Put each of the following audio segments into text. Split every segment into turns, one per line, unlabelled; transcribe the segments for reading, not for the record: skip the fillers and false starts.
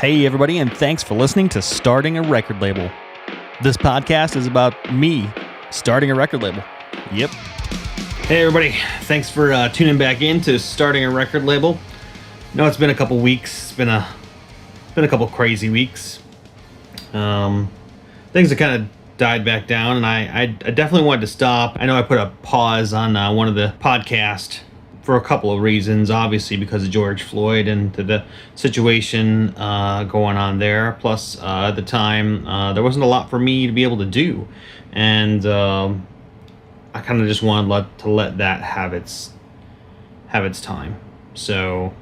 Hey everybody, and thanks for listening to Starting a Record Label. This podcast is about me starting a record label. Yep. Hey everybody, thanks for tuning back in to Starting a Record Label. No, it's been a couple weeks. It's been a couple crazy weeks. Things have kind of died back down, and I definitely wanted to stop. I know I put a pause on one of the podcasts for a couple of reasons. Obviously because of George Floyd and the situation going on there. Plus, at the time, there wasn't a lot for me to be able to do, and I kind of just wanted to let that have its time. So,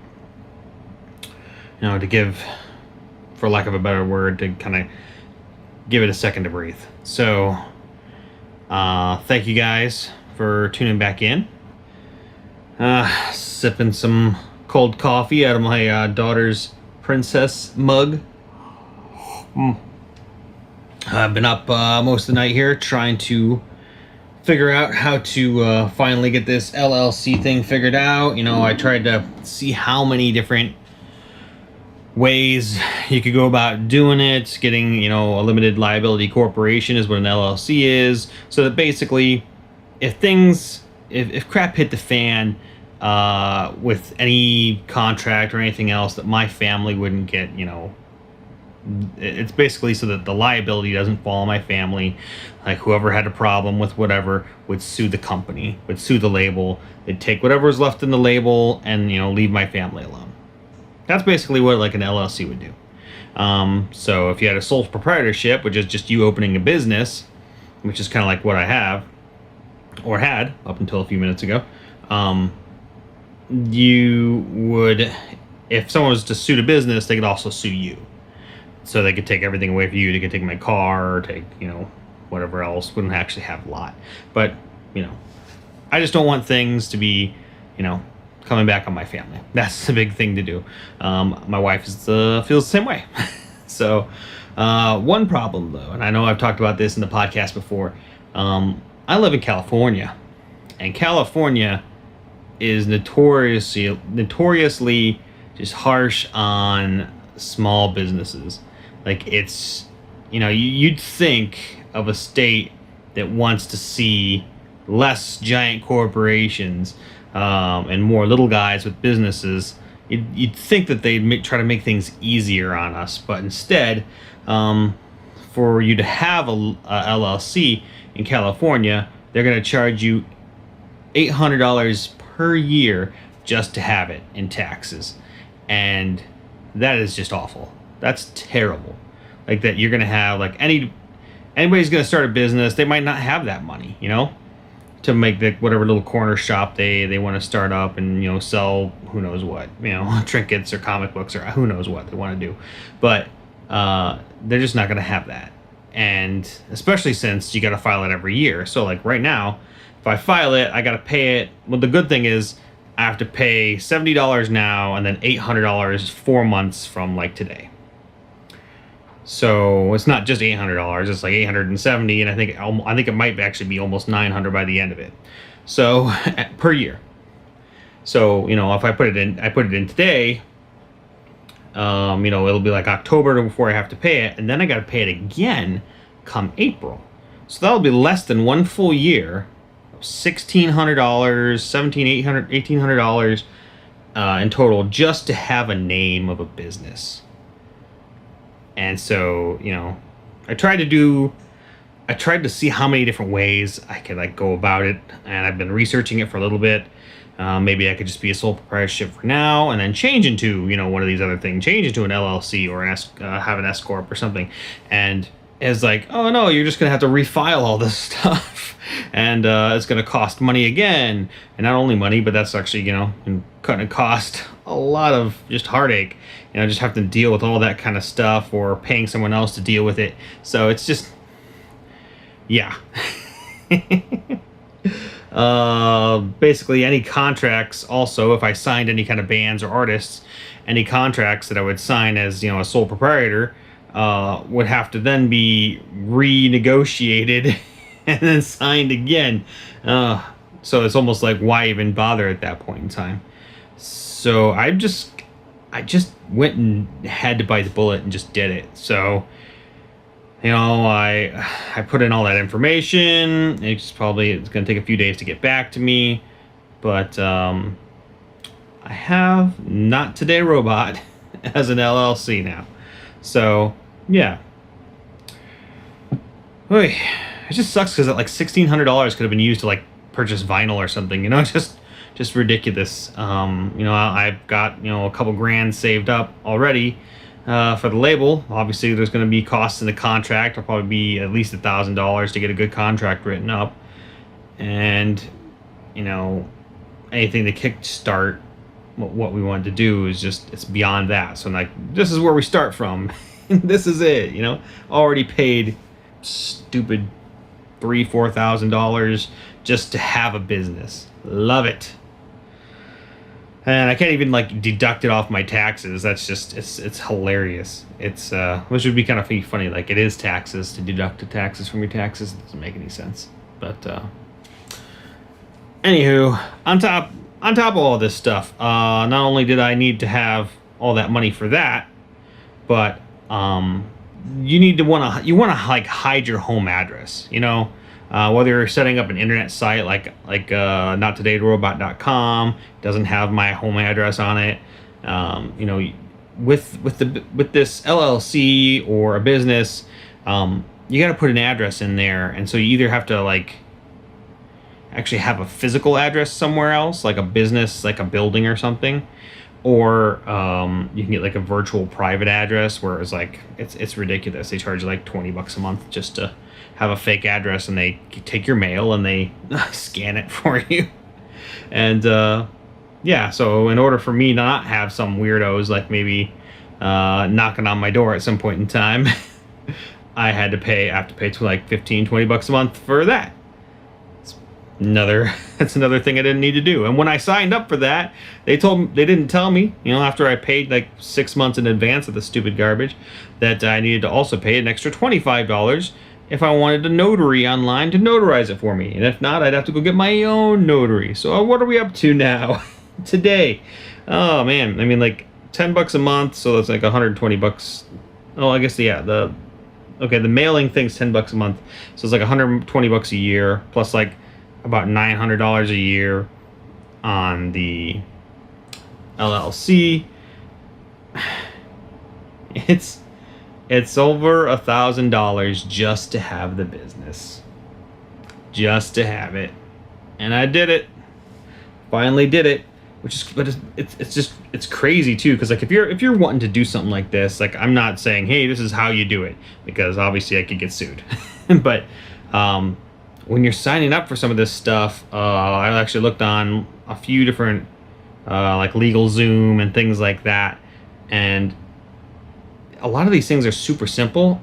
to give, for lack of a better word, to kind of give it a second to breathe. So, thank you guys for tuning back in. Sipping some cold coffee out of my daughter's princess mug. I've been up most of the night here trying to figure out how to finally get this LLC thing figured out. I tried to see how many different ways you could go about doing it. Getting, a limited liability corporation is what an LLC is. So that basically, if crap hit the fan with any contract or anything else, that my family wouldn't get, it's basically so that the liability doesn't fall on my family. Like whoever had a problem with whatever would sue the company, would sue the label. They'd take whatever's left in the label and, leave my family alone. That's basically what like an LLC would do. So if you had a sole proprietorship, which is just you opening a business, which is kind of like what I have or had up until a few minutes ago, you would, if someone was to sue the business, they could also sue you. So they could take everything away from you. They could take my car or take, whatever else. Wouldn't actually have a lot. But, I just don't want things to be, coming back on my family. That's the big thing to do. My wife feels the same way. So, one problem though, and I know I've talked about this in the podcast before. I live in California, and California is notoriously just harsh on small businesses. Like it's, you'd think of a state that wants to see less giant corporations and more little guys with businesses. You'd think that they'd try to make things easier on us, but instead, for you to have a LLC in California, they're going to charge you $800 per year just to have it in taxes. And that is just awful. That's terrible. Like that you're going to have, like anybody's going to start a business, they might not have that money, to make whatever little corner shop they want to start up and, sell who knows what, trinkets or comic books or who knows what they want to do. But they're just not going to have that. And especially since you got to file it every year. So like right now, if I file it, I got to pay it. Well, the good thing is I have to pay $70 now and then $800 4 months from like today. So it's not just $800, it's like $870, and I think it might actually be almost $900 by the end of it. So per year. So, if I put it in today, it'll be like October before I have to pay it, and then I got to pay it again come April. So that'll be less than one full year, $1,600, $1,800, $1,800 in total just to have a name of a business. And so, I tried to see how many different ways I could go about it, and I've been researching it for a little bit. Maybe I could just be a sole proprietorship for now, and then change into, one of these other things, change into an LLC or have an S corp or something. And it's like, oh no, you're just gonna have to refile all this stuff, and it's gonna cost money again, and not only money, but that's actually, gonna cost a lot of just heartache. Just have to deal with all that kind of stuff, or paying someone else to deal with it. So it's just, yeah. Basically any contracts also, if I signed any kind of bands or artists, any contracts that I would sign as, a sole proprietor, would have to then be renegotiated and then signed again. So it's almost like, why even bother at that point in time? So I I just went and had to bite the bullet and just did it. So, you know, I put in all that information. It's going to take a few days to get back to me, but I have Not Today Robot as an LLC now. So, yeah. Oy. It just sucks because like $1,600 could have been used to like purchase vinyl or something, you know, just ridiculous. You know, I've got, you know, a couple grand saved up already for the label. Obviously, there's going to be costs in the contract. It'll probably be at least $1,000 to get a good contract written up. And, you know, anything to kickstart what we wanted to do is just, it's beyond that. So, like, this is where we start from. This is it, you know, already paid stupid $3,000-$4,000 just to have a business. Love it. And I can't even like deduct it off my taxes. That's just it's hilarious. It's which would be kind of funny. Like it is taxes to deduct the taxes from your taxes. It doesn't make any sense. But anywho, on top of all this stuff, not only did I need to have all that money for that, but you want to like hide your home address. You know, whether you're setting up an internet site like nottodayrobot.com, doesn't have my home address on it. You know, with this LLC or a business, you got to put an address in there, and so you either have to like actually have a physical address somewhere else, like a business, like a building or something, or you can get like a virtual private address where it's like it's ridiculous. They charge you like $20 a month just to have a fake address, and they take your mail and they scan it for you. And yeah, so in order for me to not have some weirdos like maybe knocking on my door at some point in time, I have to pay to like $15-$20 a month for that. That's another thing I didn't need to do. And when I signed up for that, they didn't tell me, you know, after I paid like 6 months in advance of the stupid garbage, that I needed to also pay an extra $25 if I wanted a notary online to notarize it for me. And if not, I'd have to go get my own notary. So what are we up to now? Today. Oh man, I mean like $10 a month, so that's like $120. Oh, I guess yeah, the mailing thing's $10 a month. So it's like $120 a year plus like about $900 a year on the LLC. It's over $1,000 just to have the business, just to have it, and I did it. Finally did it, but it's crazy too, because like if you're wanting to do something like this, like I'm not saying hey this is how you do it, because obviously I could get sued, but when you're signing up for some of this stuff, I actually looked on a few different like LegalZoom and things like that, and a lot of these things are super simple,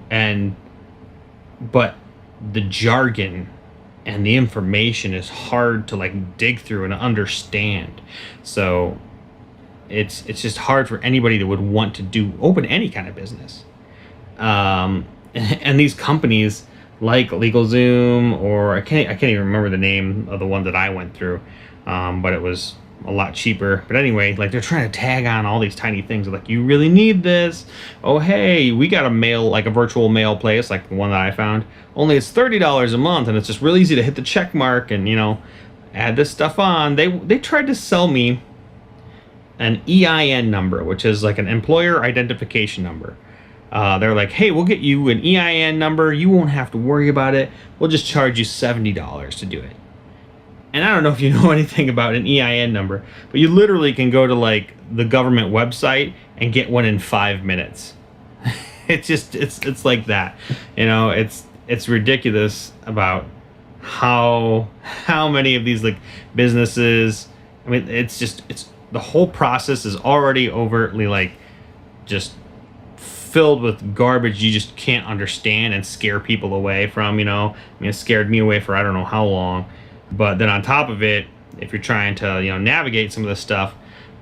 but the jargon and the information is hard to like dig through and understand. So it's just hard for anybody that would want to open any kind of business. And these companies like LegalZoom, or I can't even remember the name of the one that I went through, but it was a lot cheaper. But anyway, like they're trying to tag on all these tiny things like you really need this. Oh hey, we got a mail, like a virtual mail place like the one that I found, only it's $30 a month, and it's just really easy to hit the check mark and, you know, add this stuff on. They tried to sell me an EIN number, which is like an employer identification number. They're like, hey, we'll get you an EIN number, you won't have to worry about it, we'll just charge you $70 to do it. And I don't know if you know anything about an EIN number, but you literally can go to like the government website and get one in 5 minutes. It's like that, you know. It's ridiculous about how many of these like businesses. I mean, it's the whole process is already overtly like just filled with garbage you just can't understand and scare people away from, you know. I mean, it scared me away for I don't know how long. But then on top of it, if you're trying to, you know, navigate some of this stuff,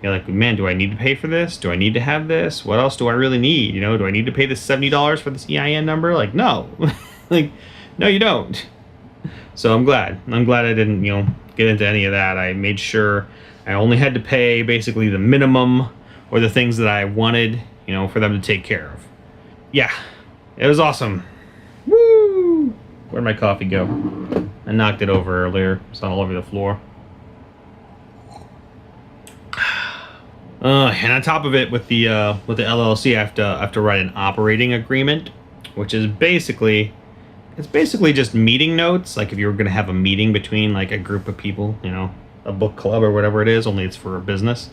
you're like, man, do I need to pay for this? Do I need to have this? What else do I really need? You know, do I need to pay this $70 for this EIN number? Like, no. Like, no, you don't. So I'm glad I didn't, you know, get into any of that. I made sure I only had to pay basically the minimum or the things that I wanted, for them to take care of. Yeah, it was awesome. Woo! Where'd my coffee go? I knocked it over earlier. It's all over the floor. And on top of it, with the LLC, I have to write an operating agreement, which is basically just meeting notes. Like if you were going to have a meeting between like a group of people, a book club or whatever it is, only it's for a business.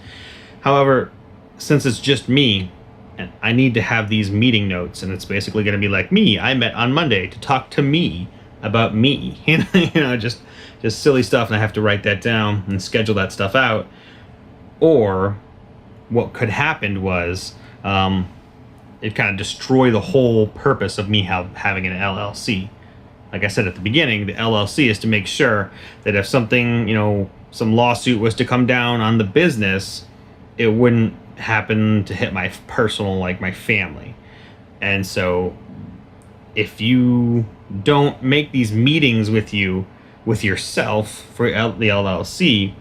However, since it's just me, I need to have these meeting notes, and it's basically going to be like me. I met on Monday to talk to me about me. Just silly stuff, and I have to write that down and schedule that stuff out. Or what could happen was it kind of destroy the whole purpose of me having an LLC. Like I said at the beginning, the LLC is to make sure that if something, some lawsuit was to come down on the business, it wouldn't happen to hit my personal, like my family. And so if you don't make these meetings with yourself for the LLC,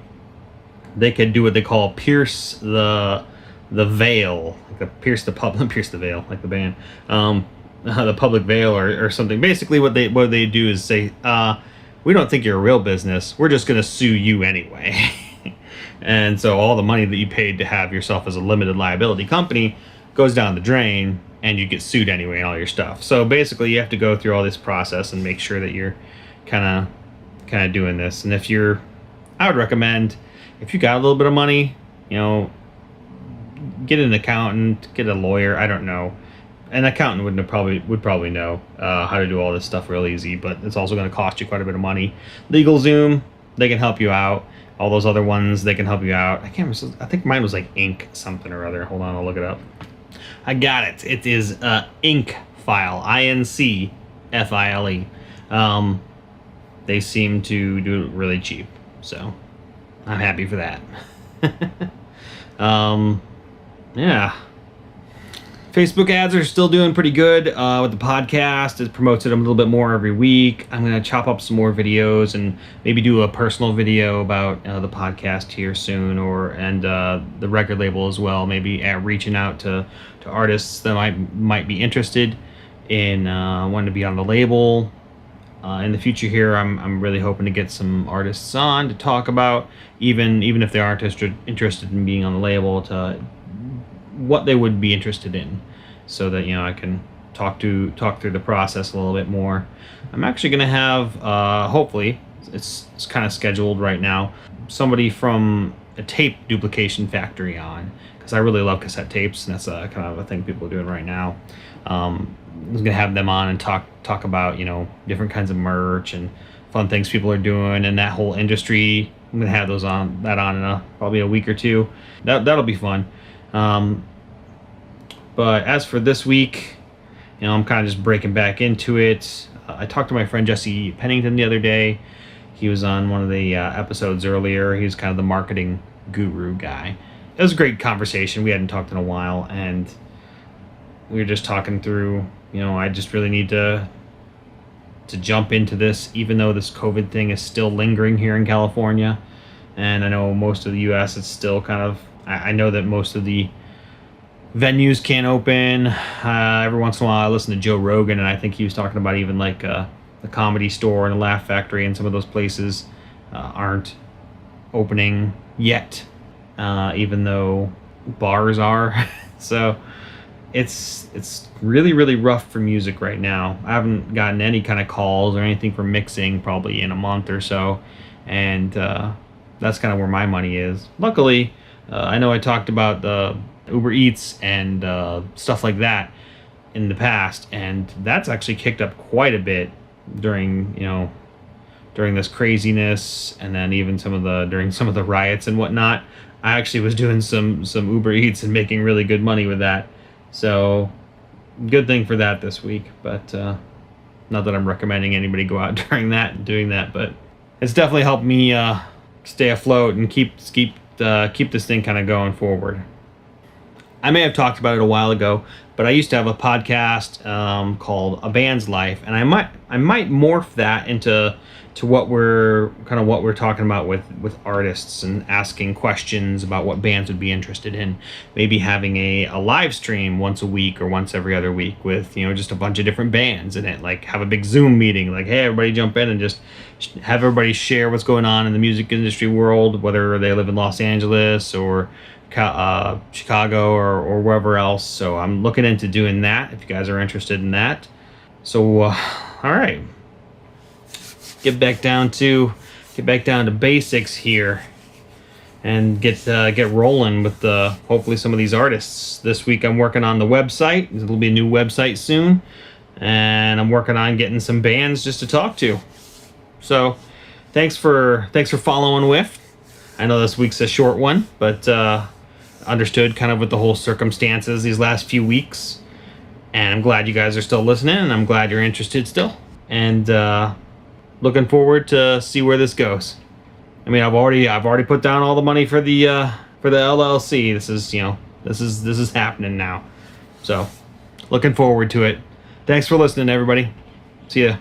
they could do what they call pierce the veil, like pierce the veil, like the band, the public veil or something. Basically, what they do is say, we don't think you're a real business. We're just going to sue you anyway. And so all the money that you paid to have yourself as a limited liability company goes down the drain, and you get sued anyway and all your stuff. So basically, you have to go through all this process and make sure that you're kind of doing this. And I would recommend, if you got a little bit of money, get an accountant, get a lawyer. I don't know. An accountant would probably know how to do all this stuff real easy, but it's also going to cost you quite a bit of money. LegalZoom, they can help you out. All those other ones, they can help you out. I can't remember. I think mine was like Inc. something or other. Hold on, I'll look it up. I got it. It is Inc. File. INCFILE. They seem to do it really cheap, so I'm happy for that. Yeah. Facebook ads are still doing pretty good with the podcast. It promotes it a little bit more every week. I'm going to chop up some more videos and maybe do a personal video about the podcast here soon, and the record label as well. Maybe reaching out to artists that might be interested in wanting to be on the label. In the future here, I'm really hoping to get some artists on to talk about, even if they aren't interested in being on the label, to what they would be interested in, so that I can talk through the process a little bit more. I'm actually going to have hopefully it's kind of scheduled right now, somebody from a tape duplication factory on, because I really love cassette tapes, and that's kind of a thing people are doing right now. I was going to have them on and talk about different kinds of merch and fun things people are doing in that whole industry. I'm going to have that on in probably a week or two. That'll be fun. But as for this week, I'm kind of just breaking back into it. I talked to my friend Jesse Pennington the other day. He was on one of the episodes earlier. He was kind of the marketing guru guy. It was a great conversation. We hadn't talked in a while, and we were just talking through, I just really need to jump into this, even though this COVID thing is still lingering here in California. And I know most of the U.S. it's still kind of, I know that most of the venues can't open. Every once in a while I listen to Joe Rogan, and I think he was talking about even like the Comedy Store and the Laugh Factory and some of those places aren't opening yet, even though bars are. So it's really, really rough for music right now. I haven't gotten any kind of calls or anything for mixing probably in a month or so, and that's kind of where my money is. Luckily, I know I talked about the Uber Eats and stuff like that in the past, and that's actually kicked up quite a bit during this craziness, and then even during some of the riots and whatnot. I actually was doing some Uber Eats and making really good money with that, so good thing for that this week. But not that I'm recommending anybody go out during that and doing that, but it's definitely helped me stay afloat and keep this thing kind of going forward. I may have talked about it a while ago, but I used to have a podcast called A Band's Life, and I might morph that into what we're talking about with artists and asking questions about what bands would be interested in. Maybe having a live stream once a week or once every other week with just a bunch of different bands in it. Like have a big Zoom meeting, like, hey, everybody jump in and just have everybody share what's going on in the music industry world, whether they live in Los Angeles or Chicago or wherever else. So I'm looking into doing that if you guys are interested in that. So all right, get back down to basics here and get rolling with hopefully some of these artists. This week I'm working on the website. There'll be a new website soon, and I'm working on getting some bands just to talk to. So thanks for following with. I know this week's a short one, but understood kind of with the whole circumstances these last few weeks, and I'm glad you guys are still listening, and I'm glad you're interested still, and looking forward to see where this goes. I mean, I've already put down all the money for the LLC. This is happening now, so looking forward to it. Thanks for listening, everybody. See ya.